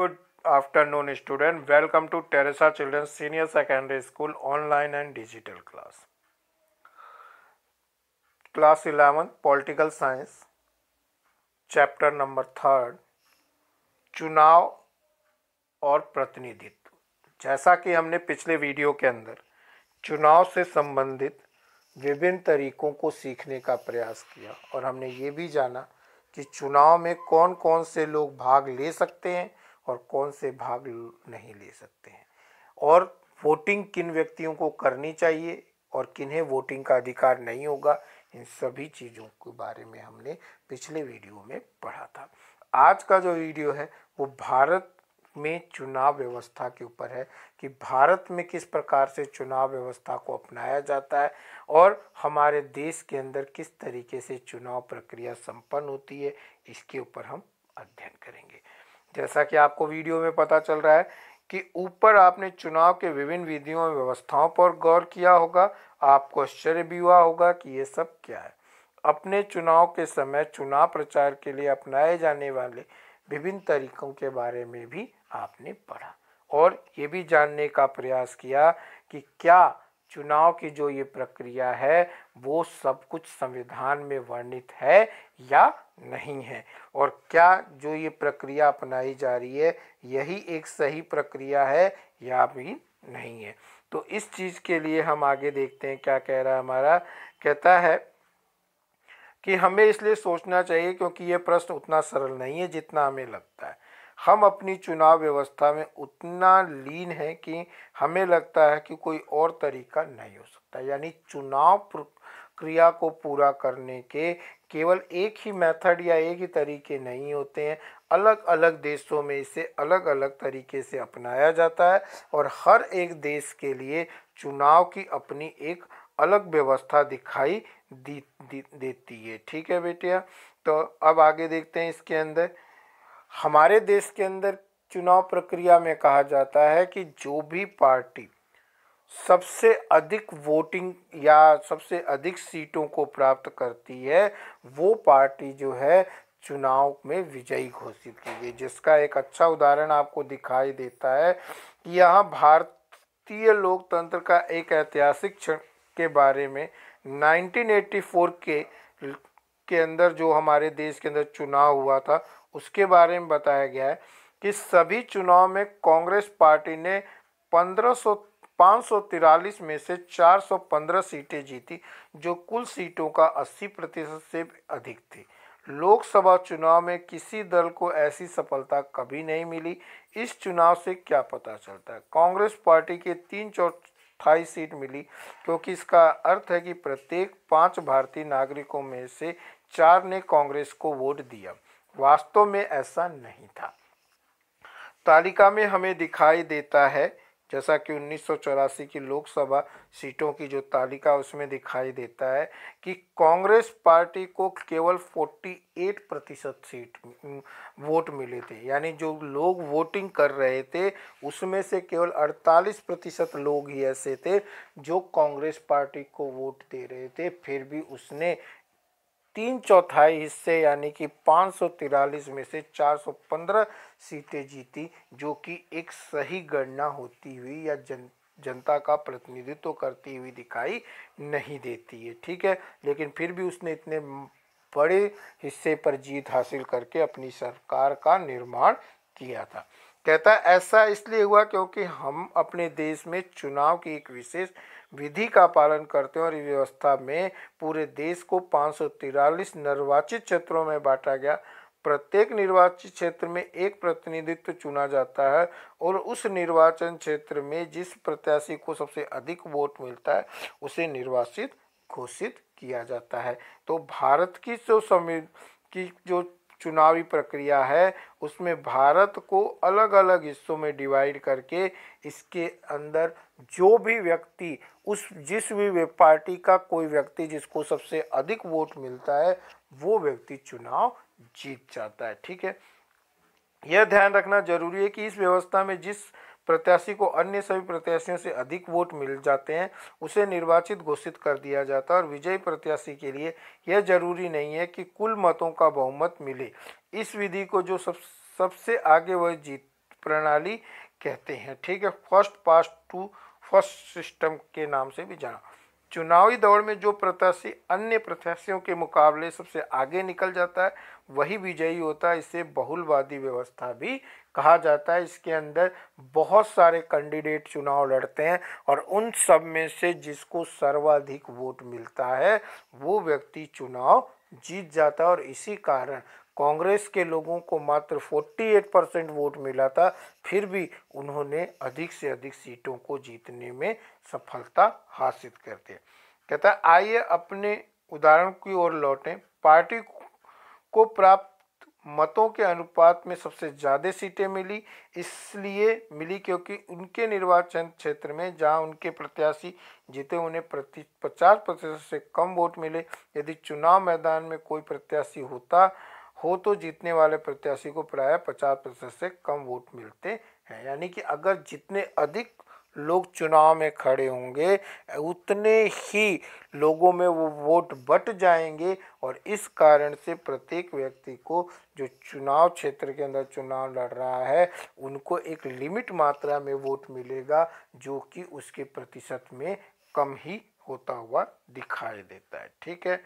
Good afternoon, student. Welcome to Teresa Children's Senior Secondary School online and digital class. Class 11 Political Science, Chapter number 3 चुनाव और प्रतिनिधित्व। जैसा कि हमने पिछले वीडियो के अंदर चुनाव से संबंधित विभिन्न तरीकों को सीखने का प्रयास किया और हमने ये भी जाना कि चुनाव में कौन कौन से लोग भाग ले सकते हैं और कौन से भाग नहीं ले सकते हैं, और वोटिंग किन व्यक्तियों को करनी चाहिए और किन्हें वोटिंग का अधिकार नहीं होगा। इन सभी चीज़ों के बारे में हमने पिछले वीडियो में पढ़ा था। आज का जो वीडियो है वो भारत में चुनाव व्यवस्था के ऊपर है कि भारत में किस प्रकार से चुनाव व्यवस्था को अपनाया जाता है और हमारे देश के अंदर किस तरीके से चुनाव प्रक्रिया संपन्न होती है, इसके ऊपर हम अध्ययन करेंगे। जैसा कि आपको वीडियो में पता चल रहा है कि ऊपर आपने चुनाव के विभिन्न विधियों और व्यवस्थाओं पर गौर किया होगा। आपको आश्चर्य भी हुआ होगा कि ये सब क्या है। अपने चुनाव के समय चुनाव प्रचार के लिए अपनाए जाने वाले विभिन्न तरीकों के बारे में भी आपने पढ़ा और ये भी जानने का प्रयास किया कि क्या चुनाव की जो ये प्रक्रिया है वो सब कुछ संविधान में वर्णित है या नहीं है, और क्या जो ये प्रक्रिया अपनाई जा रही है यही एक सही प्रक्रिया है या भी नहीं है। तो इस चीज़ के लिए हम आगे देखते हैं क्या कह रहा है हमारा। कहता है कि हमें इसलिए सोचना चाहिए क्योंकि ये प्रश्न उतना सरल नहीं है जितना हमें लगता है। हम अपनी चुनाव व्यवस्था में उतना लीन है कि हमें लगता है कि कोई और तरीका नहीं हो सकता। यानी चुनाव प्रक्रिया को पूरा करने के केवल एक ही मेथड या एक ही तरीके नहीं होते हैं। अलग अलग देशों में इसे अलग अलग तरीके से अपनाया जाता है और हर एक देश के लिए चुनाव की अपनी एक अलग व्यवस्था दिखाई देती है। ठीक है बेटिया, तो अब आगे देखते हैं। इसके अंदर हमारे देश के अंदर चुनाव प्रक्रिया में कहा जाता है कि जो भी पार्टी सबसे अधिक वोटिंग या सबसे अधिक सीटों को प्राप्त करती है वो पार्टी जो है चुनाव में विजयी घोषित की गई। जिसका एक अच्छा उदाहरण आपको दिखाई देता है कि यहाँ भारतीय लोकतंत्र का एक ऐतिहासिक क्षण के बारे में 1984 के अंदर जो हमारे देश के अंदर चुनाव हुआ था उसके बारे में बताया गया है कि सभी चुनाव में कांग्रेस पार्टी ने 543 में से 415 सीटें जीती, जो कुल सीटों का 80% से अधिक थी। लोकसभा चुनाव में किसी दल को ऐसी सफलता कभी नहीं मिली। इस चुनाव से क्या पता चलता है? कांग्रेस पार्टी के 3/4 सीट मिली, क्योंकि इसका अर्थ है कि प्रत्येक 5 भारतीय नागरिकों में से 4 ने कांग्रेस को वोट दिया। वास्तव में ऐसा नहीं था। तालिका में हमें दिखाई देता है जैसा कि 1984 की लोकसभा सीटों की जो तालिका उसमें दिखाई देता है कि कांग्रेस पार्टी को केवल 48% सीट वोट मिले थे। यानी जो लोग वोटिंग कर रहे थे उसमें से केवल 48% लोग ही ऐसे थे जो कांग्रेस पार्टी को वोट दे रहे थे। फिर भी उसने 3/4 हिस्से यानी कि 543 में से 415 सीटें जीती, जो कि एक सही गणना होती हुई या जनता का प्रतिनिधित्व करती हुई दिखाई नहीं देती है। ठीक है, लेकिन फिर भी उसने इतने बड़े हिस्से पर जीत हासिल करके अपनी सरकार का निर्माण किया था। कहता है ऐसा इसलिए हुआ क्योंकि हम अपने देश में चुनाव की एक विशेष विधि का पालन करते हैं और इस व्यवस्था में पूरे देश को 543 निर्वाचित क्षेत्रों में बांटा गया। प्रत्येक निर्वाचित क्षेत्र में एक प्रतिनिधित्व चुना जाता है और उस निर्वाचन क्षेत्र में जिस प्रत्याशी को सबसे अधिक वोट मिलता है उसे निर्वाचित घोषित किया जाता है। तो भारत की जो चुनावी प्रक्रिया है उसमें भारत को अलग अलग हिस्सों में डिवाइड करके इसके अंदर जो भी व्यक्ति जिस भी पार्टी का कोई व्यक्ति जिसको सबसे अधिक वोट मिलता है वो व्यक्ति चुनाव जीत जाता है। ठीक है, यह ध्यान रखना जरूरी है कि इस व्यवस्था में जिस प्रत्याशी को अन्य सभी प्रत्याशियों से अधिक वोट मिल जाते हैं उसे निर्वाचित घोषित कर दिया जाता है और विजयी प्रत्याशी के लिए यह जरूरी नहीं है कि कुल मतों का बहुमत मिले। इस विधि को जो सबसे आगे वह जीत प्रणाली कहते हैं। ठीक है, first past to first system के नाम से भी जाना। चुनावी दौड़ में जो प्रत्याशी अन्य प्रत्याशियों के मुकाबले सबसे आगे निकल जाता है वही विजयी होता है। इसे बहुलवादी व्यवस्था भी कहा जाता है। इसके अंदर बहुत सारे कैंडिडेट चुनाव लड़ते हैं और उन सब में से जिसको सर्वाधिक वोट मिलता है वो व्यक्ति चुनाव जीत जाता है। और इसी कारण कांग्रेस के लोगों को मात्र 48% वोट मिला था, फिर भी उन्होंने अधिक से अधिक सीटों को जीतने में सफलता हासिल करते। कहता है आइए अपने उदाहरण की ओर लौटें। पार्टी को प्राप्त मतों के अनुपात में सबसे ज़्यादा सीटें मिली, इसलिए मिली क्योंकि उनके निर्वाचन क्षेत्र में जहां उनके प्रत्याशी जीते उन्हें 50% से कम वोट मिले। यदि चुनाव मैदान में कोई प्रत्याशी हो तो जीतने वाले प्रत्याशी को प्रायः 50% से कम वोट मिलते हैं। यानी कि अगर जितने अधिक लोग चुनाव में खड़े होंगे उतने ही लोगों में वो वोट बट जाएंगे और इस कारण से प्रत्येक व्यक्ति को जो चुनाव क्षेत्र के अंदर चुनाव लड़ रहा है उनको एक लिमिट मात्रा में वोट मिलेगा जो कि उसके प्रतिशत में कम ही होता हुआ दिखाई देता है। ठीक है,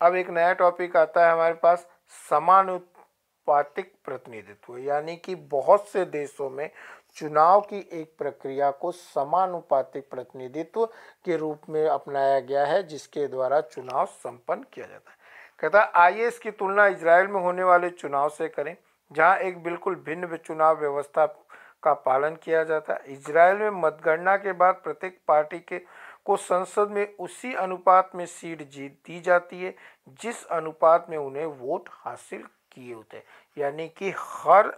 अब एक नया टॉपिक आता है हमारे पास, समानुपातिक प्रतिनिधित्व। यानी कि बहुत से देशों में चुनाव की एक प्रक्रिया को समानुपातिक प्रतिनिधित्व के रूप में अपनाया गया है जिसके द्वारा चुनाव संपन्न किया जाता है। कहता है आइए इसकी तुलना इजराइल में होने वाले चुनाव से करें जहां एक बिल्कुल भिन्न चुनाव व्यवस्था का पालन किया जाता है। इजराइल में मतगणना के बाद प्रत्येक पार्टी के को संसद में उसी अनुपात में सीट जीत दी जाती है जिस अनुपात में उन्हें वोट हासिल किए होते हैं। यानी कि हर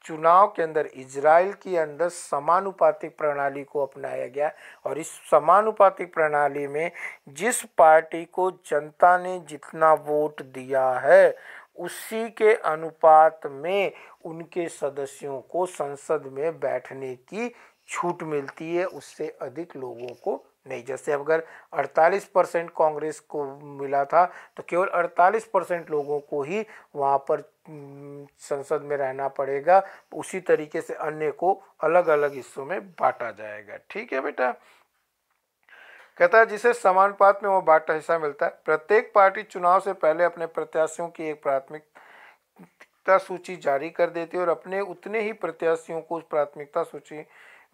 चुनाव के अंदर इजराइल के अंदर समानुपातिक प्रणाली को अपनाया गया और इस समानुपातिक प्रणाली में जिस पार्टी को जनता ने जितना वोट दिया है उसी के अनुपात में उनके सदस्यों को संसद में बैठने की छूट मिलती है, उससे अधिक लोगों को नहीं। जैसे अगर 48% कांग्रेस को मिला था तो केवल 48% लोगों को ही वहाँ पर संसद में रहना पड़ेगा, उसी तरीके से अन्य को अलग अलग हिस्सों में बांटा जाएगा। ठीक है बेटा, कहता है जिसे समानुपात में वो बांटा हिस्सा मिलता है। प्रत्येक पार्टी चुनाव से पहले अपने प्रत्याशियों की एक प्राथमिकता सूची जारी कर देती है और अपने उतने ही प्रत्याशियों को उस प्राथमिकता सूची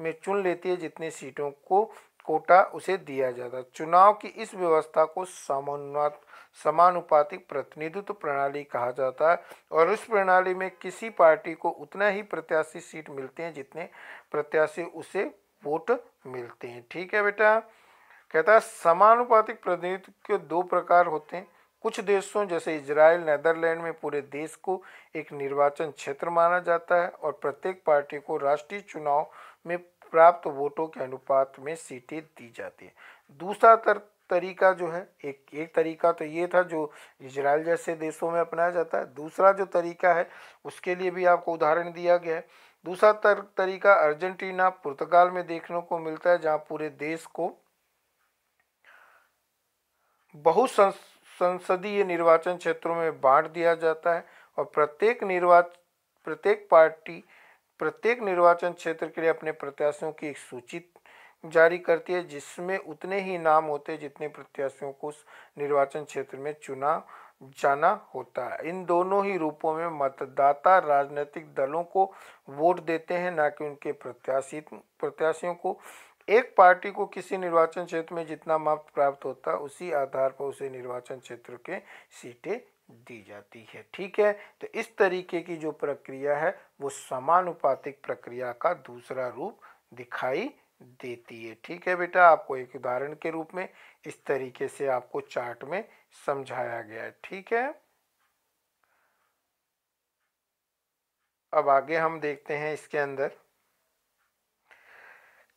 में चुन लेती है जितनी सीटों को कोटा उसे दिया जाता है। चुनाव की इस व्यवस्था को समानुपातिक प्रतिनिधित्व प्रणाली कहा जाता है और इस प्रणाली में किसी पार्टी को उतना ही प्रत्याशी सीट मिलते हैं जितने प्रत्याशी उसे वोट मिलते हैं। ठीक है बेटा, कहता है समानुपातिक प्रतिनिधित्व के दो प्रकार होते हैं। कुछ देशों जैसे इजराइल, नेदरलैंड में पूरे देश को एक निर्वाचन क्षेत्र माना जाता है और प्रत्येक पार्टी को राष्ट्रीय चुनाव में प्राप्त वोटों के अनुपात में सीटें दी जाती है। दूसरा तरीका जो है एक तरीका तो ये था जो इजराइल जैसे देशों में अपनाया जाता है। दूसरा जो तरीका है उसके लिए भी आपको उदाहरण दिया गया है। दूसरा तरीका अर्जेंटीना, पुर्तगाल में देखने को मिलता है जहां पूरे देश को बहुसंसदीय निर्वाचन क्षेत्रों में बांट दिया जाता है और प्रत्येक पार्टी प्रत्येक निर्वाचन क्षेत्र के लिए अपने प्रत्याशियों की एक सूची जारी करती है जिसमें उतने ही नाम होते हैं जितने प्रत्याशियों को उस निर्वाचन क्षेत्र में चुना जाना होता है। इन दोनों ही रूपों में मतदाता राजनीतिक दलों को वोट देते हैं, न कि उनके प्रत्याशियों को। एक पार्टी को किसी निर्वाचन क्षेत्र में जितना मत प्राप्त होता है उसी आधार पर उसे निर्वाचन क्षेत्र के सीटें दी जाती है। ठीक है, तो इस तरीके की जो प्रक्रिया है वो समानुपातिक प्रक्रिया का दूसरा रूप दिखाई देती है। ठीक है बेटा, आपको एक उदाहरण के रूप में इस तरीके से आपको चार्ट में समझाया गया है। ठीक है, अब आगे हम देखते हैं इसके अंदर।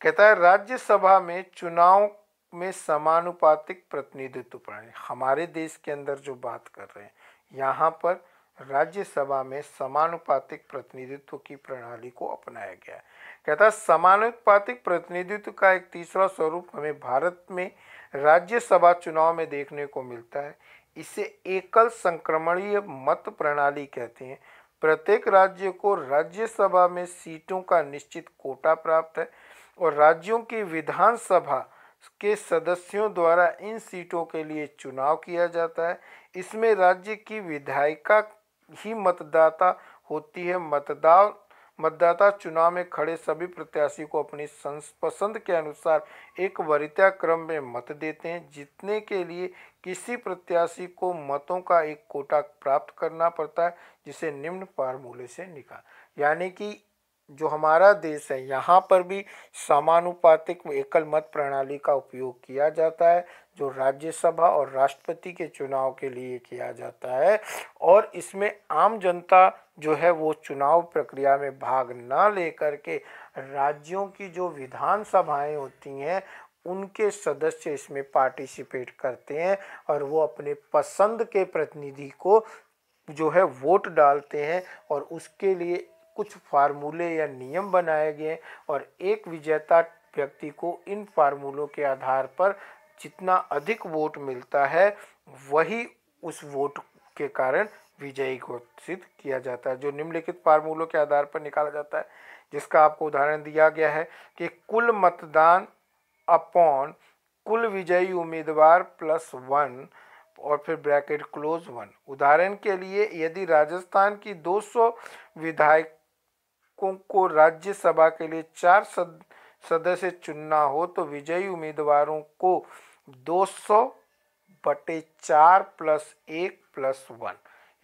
कहता है राज्यसभा में चुनाव में समानुपातिक प्रतिनिधित्व प्रणाली। हमारे देश के अंदर जो बात कर रहे हैं यहाँ पर राज्यसभा में समानुपातिक प्रतिनिधित्व की प्रणाली को अपनाया गया है। कहता है समानुपातिक प्रतिनिधित्व का एक तीसरा स्वरूप हमें भारत में राज्यसभा चुनाव में देखने को मिलता है। इसे एकल संक्रमणीय मत प्रणाली कहते हैं। प्रत्येक राज्य को राज्यसभा में सीटों का निश्चित कोटा प्राप्त है और राज्यों की विधानसभा के सदस्यों द्वारा इन सीटों के लिए चुनाव किया जाता है। इसमें राज्य की विधायिका ही मतदाता होती है। मतदाता चुनाव में खड़े सभी प्रत्याशी को अपनी पसंद के अनुसार एक वरीयता क्रम में मत देते हैं। जीतने के लिए किसी प्रत्याशी को मतों का एक कोटा प्राप्त करना पड़ता है, जिसे निम्न फार्मूले से निकाल, यानी कि जो हमारा देश है यहाँ पर भी समानुपातिक एकल मत प्रणाली का उपयोग किया जाता है, जो राज्यसभा और राष्ट्रपति के चुनाव के लिए किया जाता है। और इसमें आम जनता जो है वो चुनाव प्रक्रिया में भाग न लेकर के राज्यों की जो विधानसभाएं होती हैं उनके सदस्य इसमें पार्टिसिपेट करते हैं और वो अपने पसंद के प्रतिनिधि को जो है वोट डालते हैं और उसके लिए कुछ फार्मूले या नियम बनाए गए और एक विजेता व्यक्ति को इन फार्मूलों के आधार पर जितना अधिक वोट मिलता है वही उस वोट के कारण विजयी घोषित किया जाता है, जो निम्नलिखित फार्मूलों के आधार पर निकाला जाता है, जिसका आपको उदाहरण दिया गया है कि कुल मतदान अपॉन कुल विजयी उम्मीदवार प्लस 1 और फिर ब्रैकेट क्लोज 1। उदाहरण के लिए यदि राजस्थान की 200 विधायकों को राज्यसभा के लिए 4 सदस्य चुनना हो तो विजयी उम्मीदवारों को 200/4 प्लस 1 प्लस 1,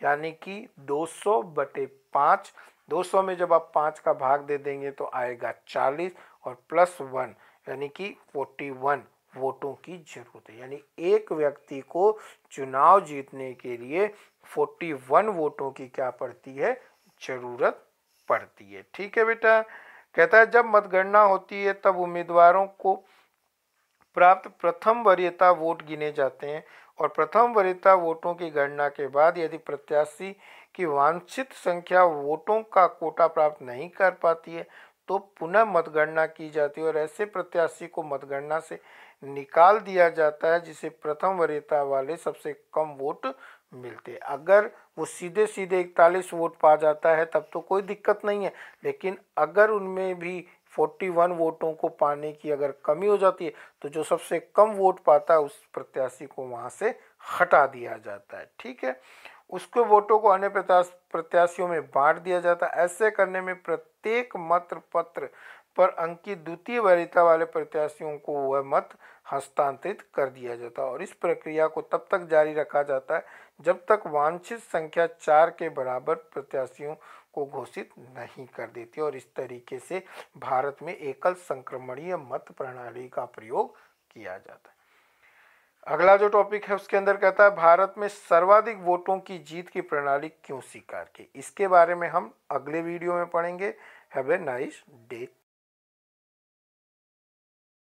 यानी कि 200/5। 200 में जब आप 5 का भाग दे देंगे तो आएगा 40 और प्लस 1 यानी कि 41 वोटों की जरूरत है। यानी एक व्यक्ति को चुनाव जीतने के लिए 41 वोटों की क्या पड़ती है, जरूरत पड़ती है। ठीक है बेटा। कहता है जब मतगणना होती है तब उम्मीदवारों को प्राप्त प्रथम वरीयता वोट गिने जाते हैं और प्रथम वरीयता वोटों की गणना के बाद यदि प्रत्याशी की वांछित संख्या वोटों का कोटा प्राप्त नहीं कर पाती है तो पुनः मतगणना की जाती है और ऐसे प्रत्याशी को मतगणना से निकाल दिया जाता है जिसे प्रथम वरीयता वाले सबसे कम वोट मिलते हैं। अगर वो सीधे 41 वोट पा जाता है तब तो कोई दिक्कत नहीं है, लेकिन अगर उनमें भी 41 वोटों को पाने की अगर कमी हो जाती है तो जो सबसे कम वोट पाता है उस प्रत्याशी को वहां से हटा दिया जाता है। ठीक है। उसके वोटों को अन्य प्रत्याशियों में बांट दिया जाता है। ऐसे करने में प्रत्येक मत पत्र पर अंकित द्वितीय वरीयता वाले प्रत्याशियों को वह मत हस्तांतरित कर दिया जाता है और इस प्रक्रिया को तब तक जारी रखा जाता है जब तक वांछित संख्या 4 के बराबर प्रत्याशियों को घोषित नहीं कर देती और इस तरीके से भारत में एकल संक्रमणीय मत प्रणाली का प्रयोग किया जाता है। अगला जो टॉपिक है उसके अंदर कहता है भारत में सर्वाधिक वोटों की जीत की प्रणाली क्यों स्वीकार की। इसके बारे में हम अगले वीडियो में पढ़ेंगे। Have a nice day.